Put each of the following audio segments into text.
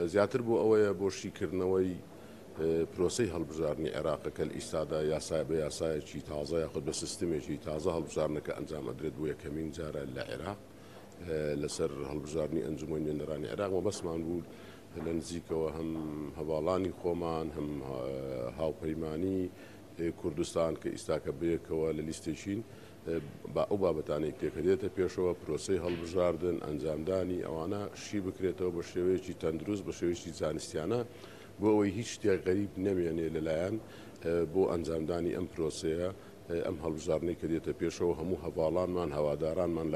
زیاتر بۆ ئەوەیە بۆ شیکردنەوەی پرۆسەی هەڵبژارنی عێراقەکە لە ئیستادا یاسای بە یاسایەکی تازە یاخود بە سیستمێکی تازە هەڵبژارنەکە ئەنجام ئەدرێت بۆ یەکەمین جارە لە عێراق لەسەر هەڵبژارنی ئەنجومەی نوێنەرانی عێراق مەبەستمان بوو لە نزیکەوە هەم هەواڵانی خۆمان هەم هاوپەیمانی کوردستان کە ئیستاکە بەیەکەوە لە لیستێکین ئەو بابەتانەی تێکە دێتە پێشەوە پرۆسەی هەڵبژاردن ئەنجامدانی ئەوانە شی بکرێتەوە بە شێوەیەکی تەندروست بە شێوەیەکی زانستیانە بۆ ئەوەی هیچ شتێک غەریب نەمێنێ لەلایەن بۆ ئەنجامدانی ئەم پرۆسەیە ئەم هەڵبژارنەی کە دێتە پێشەوە هەموو هەواڵانمان هەوادارانمان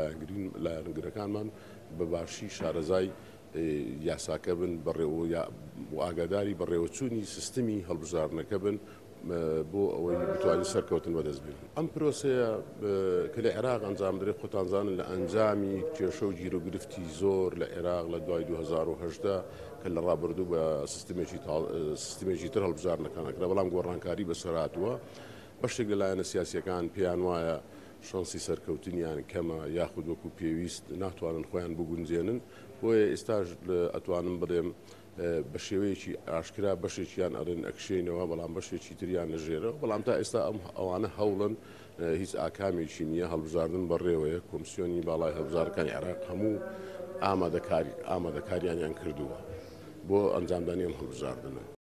لایەنگرەکانمان بە باشی شارەزای یاساکە بن ئاگاداری بەڕێوەچوونی سیستمی هەڵبژارنەکە بن بۆ ئەوەی بتوانین سەرکەوتن بەدەست بێن. ئەم پرۆسەیە کە لە عێراق ئەنجام درێت خۆتانزانن لە ئەنجامی کێشە و گیرۆگرفتی زۆر لە عێراق لە دوای 2010 کە لە ڕابردوو بە سیستمێکی تر هەڵبژارنەکانەکرا بەڵام گۆڕانکاری بەسەرهاتووە بەشێک لەلایەنە سیاسیەکان پێیان وایە شانسی سەرکەوتنیان کەمە یاخود وەکو پێویست ناتوانن خۆیان بگونجێنن بۆیە ئێستاش ئەتوانم بڵێم بە شێوەیەکی ئاشکرا بەشێکیان ئەڵێن ئەکشێنەوە بەڵام بەشێکی تریان لەژێرە بەڵام تا ئێستا ئەوانە هەوڵن هیچ ئاکامێکی نییە هەڵبژاردن بەڕێوەیە کۆمسیۆنی باڵای هەڵبژارەکانی عێراق هەموو ئامادەکاریانیان کردووە بۆ ئەنجامدانی ئەم هەڵبژاردنە.